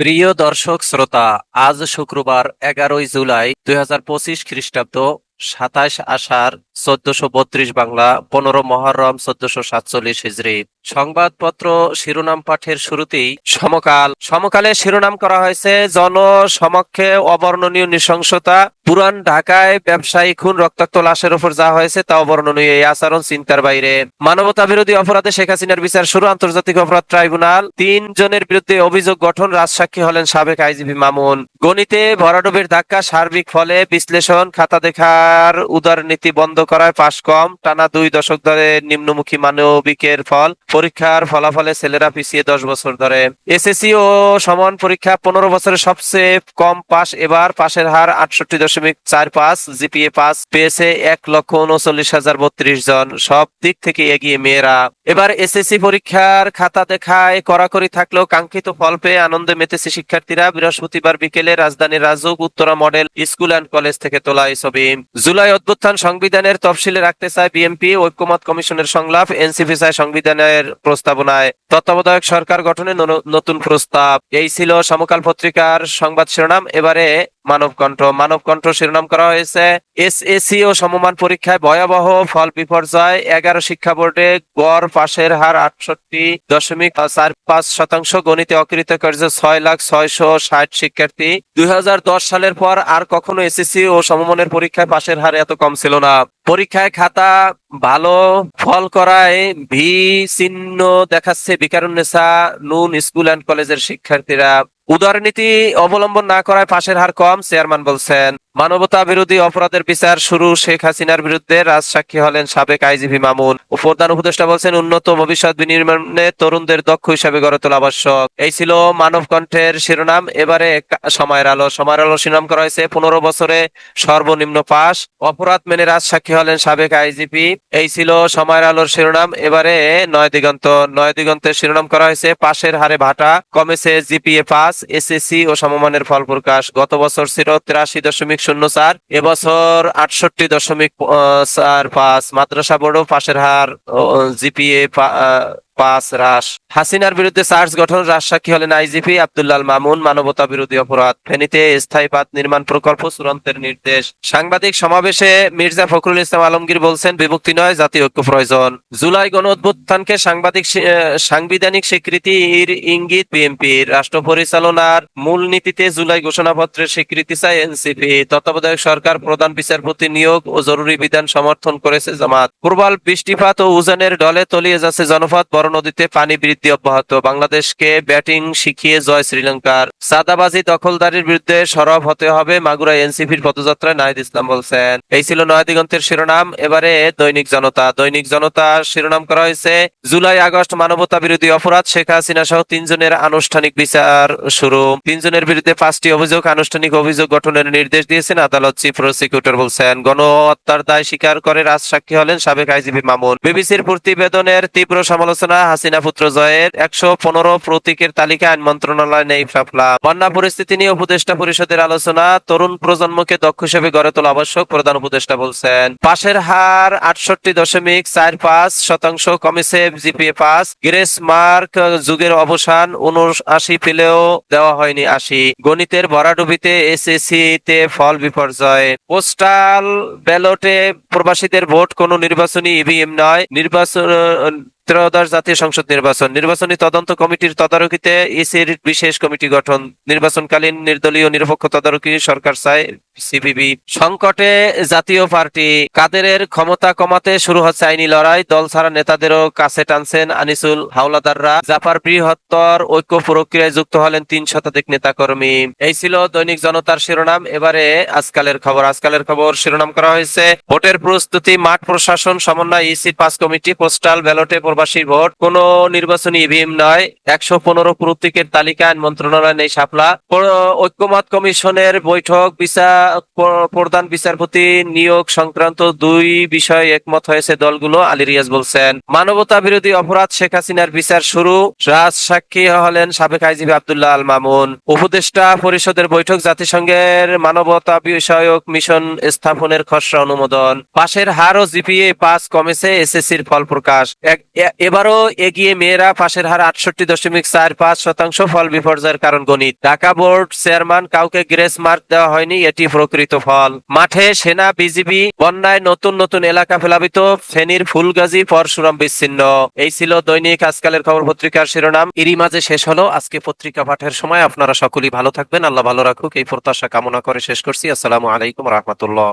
প্রিয় দর্শক শ্রোতা, আজ শুক্রবার 11 জুলাই 2025 খ্রিস্টাব্দ, 27 আষাঢ় 1432 বাংলা, 15 মহররম 1447 হিজরি। সংবাদপত্র শিরোনাম পাঠের শুরুতেই সমকালে শিরোনাম করা হয়েছে জনসমক্ষে অবর্ণনীয় নৃশংসতা। পুরান ঢাকায় ব্যবসায়ী খুন, রক্তাক্ত লাশের উপর যা হয়েছে তা অবর্ণনীয়। এই আচরণ চিন্তার বাইরে। মানবতা বিরোধী অপরাধে শেখ হাসিনার বিচার শুরু। আন্তর্জাতিক অপরাধ ট্রাইব্যুনাল 3 জনের বিরুদ্ধে অভিযোগ গঠন। রাজসাক্ষী হলেন সাবেক আইজিপি মামুন। গণিতে ভরাডুবির ধাক্কা, সার্বিক ফলে বিশ্লেষণ। খাতা দেখার উদারনীতি বন্ধ করায় পাশ কম। টানা 2 দশক ধরে নিম্নমুখী মানবিকের ফল। পরীক্ষার ফলাফলে ছেলেরা পিছিয়ে 10 বছর ধরে। এসএসসি ও সমান পরীক্ষা 15 বছরের সবচেয়ে কম পাস এবার। পাশের হার 68.45। জিপিএ পাস পেয়েছে 1,39,032 জন। সব দিক থেকে এগিয়ে মেয়েরা। এবার এসএসসি পরীক্ষার খাতা দেখায় কড়াকড়ি থাকলেও কাঙ্ক্ষিত ফল পেয়ে আনন্দে মেতেছে শিক্ষার্থীরা। বৃহস্পতিবার বিকেলে রাজধানীর RAJUK Uttara model school and college থেকে তোলা এই ছবি। জুলাই অভ্যুত্থান সংবিধানের তফসিলে রাখতে চায় বিএনপি। ঐক্যমত কমিশনের সংলাপ। এনসিপি চায় সংবিধানের প্রস্তাবনায় তত্ত্বাবধায়ক সরকার গঠনে নতুন প্রস্তাব। এই ছিল সমকাল পত্রিকার সংবাদ শিরোনাম। এবারে মানবকণ্ঠ শিরোনাম করা হয়েছে এসএসসি ও সমমান পরীক্ষায় ভয়াবহ ফল বিপর্যয়। 11 শিক্ষা বোর্ডে গড় পাশের হার 68.45%। গণিতে অকৃতকার্য 6,06,60 শিক্ষার্থী। 2010 সালের পর আর কখনো এসএসসি ও সমমানের পরীক্ষায় পাশের হার এত কম ছিল না। পরীক্ষায় খাতা ভালো ফল করায় ভি চিহ্ন দেখাচ্ছে বিকারুন্নেসা নুন স্কুল অ্যান্ড কলেজের শিক্ষার্থীরা। উদারনীতি অবলম্বন না করায় পাশের হার কম, চেয়ারম্যান বলছেন। মানবতা বিরোধী অপরাধের বিচার শুরু। শেখ হাসিনার বিরুদ্ধে রাজসাক্ষী হলেন সাবেক আইজিপি মামুন। প্রধান উপদেষ্টা বলছেন, উন্নত ভবিষ্যৎ বিনির্মাণে তরুণদের দক্ষ হিসাবে গড়ে তোলা আবশ্যক। এই ছিল মানবকণ্ঠের শিরোনাম। এবারে সময়ের আলো শিরোনাম করা হয়েছে 15 বছরে সর্বনিম্ন পাস। অপরাধ মেনে রাজসাক্ষী হলেন সাবেক আইজিপি। এই ছিল সময়ের আলোর শিরোনাম। এবারে নয় দিগন্তের শিরোনাম করা হয়েছে পাশের হারে ভাটা, কমেছে জিপিএ পাস। এসএসসি ও সমমানের ফল প্রকাশ। গত বছর ছিল 83.04, এবছর 68.45। মাদ্রাসা বোর্ডও পাশের হার জিপিএ 5 হ্রাস। হাসিনার বিরুদ্ধে চার্জ গঠন। রাজসাক্ষী হলেন আইজিপি আব্দুল্লাল মামুন। মানবতা বিরোধী অপরাধ। ফেনীতে স্থায়ী বাঁধ নির্মাণ প্রকল্প চূড়ান্তের নির্দেশ। সাংবাদিক সমাবেশে মির্জা ফখরুল ইসলাম আলমগীর বলছেন, বিভক্তি নয়, জাতীয় ঐক্য প্রয়োজন। জুলাই গণ অভ্যুত্থানকে সাংবিধানিক স্বীকৃতির ইঙ্গিত বিএনপির। রাষ্ট্র পরিচালনার মূলনীতিতে জুলাই ঘোষণাপত্রের স্বীকৃতি চায় এনসিপি। তত্ত্বাবধায়ক সরকার, প্রধান বিচারপতি নিয়োগ ও জরুরি বিধান সমর্থন করেছে জামাত। প্রবল বৃষ্টিপাত ও উজানের ঢলে তলিয়ে যাচ্ছে জনপদ। বড় নদীতে পানি বৃদ্ধি অব্যাহত। বাংলাদেশকে ব্যাটিং শিখিয়ে জয় শ্রীলঙ্কার। চাঁদাবাজি দখলদারির বিরুদ্ধে সরব হতে হবে, মাগুরায় এনসিপির পদযাত্রায় নাহিদ ইসলাম বলছেন। এই ছিল নয় দিগন্তের শিরোনাম। এবারে দৈনিক জনতা শিরোনাম করা হয়েছে জুলাই আগস্ট মানবতা বিরোধী অপরাধ। শেখ হাসিনা সহ 3 জনের আনুষ্ঠানিক বিচার শুরু। 3 জনের বিরুদ্ধে 5টি আনুষ্ঠানিক অভিযোগ গঠনের নির্দেশ দিয়েছেন আদালত। চিফ প্রসিকিউটর বলছেন, গণহত্যার দায় স্বীকার করে রাজসাক্ষী হলেন সাবেক আইজিপি মামুন। বিবিসির প্রতিবেদনের তীব্র সমালোচনা। হাসিনা পুত্র জয়ের 115 প্রতীকের তালিকা। আইন মন্ত্রণালয় নেই ফ্যাফলা। বন্যা পরিস্থিতি নিয়ে উপদেষ্টা পরিষদের আলোচনা। তরুণ প্রজন্মকে দক্ষ হিসেবে গড়ে তোলা আবশ্যক, প্রধান উপদেষ্টা বলছেন। পাশের হার 68.45%। কমেছে জিপিএ পাস। গ্রেস মার্ক যুগের অবসান। 79 পেলেও দেওয়া হয়নি 80। গণিতের ভরাডুবিতে এসএসসি তে ফল বিপর্যয়। পোস্টাল ব্যালটে প্রবাসীদের ভোট কোনো নির্বাচনী ইভিএম নয়। ত্রয়োদশ জাতীয় সংসদ নির্বাচনী তদন্ত কমিটির তদারকিতে ইসির বিশেষ কমিটি গঠন। নির্বাচনকালীন নির্দলীয় নিরপেক্ষ তদারকি সরকার চায় সিপিবি। সংকটে জাতীয় পার্টি। কাদেরের ক্ষমতা কমাতে শুরু হচ্ছে আইনি লড়াই। দল ছাড়া নেতাদেরও কাছে টানছেন আনিসুল হাওলাদাররা। জাপার বৃহত্তর ঐক্য প্রক্রিয়ায় যুক্ত হলেন 3 শতাধিক নেতাকর্মী। এই ছিল দৈনিক জনতার শিরোনাম। এবারে আজকালের খবর শিরোনাম করা হয়েছে ভোটের প্রস্তুতি, মাঠ প্রশাসন সমন্বয়, ইসির 5 কমিটি। পোস্টাল ব্যালটে প্রবাসী ভোট কোনো নির্বাচনী ইভিএম নয়। 115 প্রতীকের তালিকা। আইন মন্ত্রণালয় নেই শাপলা। ঐক্যমত কমিশনের বৈঠক। প্রধান বিচারপতি নিয়োগ সংক্রান্ত 2 বিষয়ে একমত হয়েছে দলগুলো। আলী রিয়াজ বলছেন। মানবতা বিরোধী অপরাধ। শেখ হাসিনার বিচার শুরু। রাজসাক্ষী হলেন সাবেক আইজিপি আব্দুল্লাহ আল মামুন। উপদেষ্টা পরিষদের বৈঠক। জাতিসংঘের মানবতা বিষয়ক মিশন স্থাপনের খসড়া অনুমোদন। পাশের হার ও জিপিএ 5 কমেছে। এসএসসির ফল প্রকাশ। এবারও এগিয়ে মেয়েরা, পাশের হার 68.45%, ফল বিপর্যয়ের কারণ গণিত। ঢাকা বোর্ড চেয়ারম্যান, কাউকে গ্রেস মার্ক দেওয়া হয়নি, এটি প্রকৃত ফল। মাঠে সেনা বিজিবি, বন্যায় নতুন নতুন এলাকা প্লাবিত, ফেনীর ফুলগাজী, পরশুরাম বিচ্ছিন্ন। এই ছিল দৈনিক আজকালের খবর পত্রিকার শিরোনাম। এরই মাঝে শেষ হলো আজকে পত্রিকা পাঠের সময়। আপনারা সকলেই ভালো থাকবেন, আল্লাহ ভালো রাখুক এই প্রত্যাশা কামনা করে শেষ করছি। আসসালামু আলাইকুম রহমতুল্লাহ।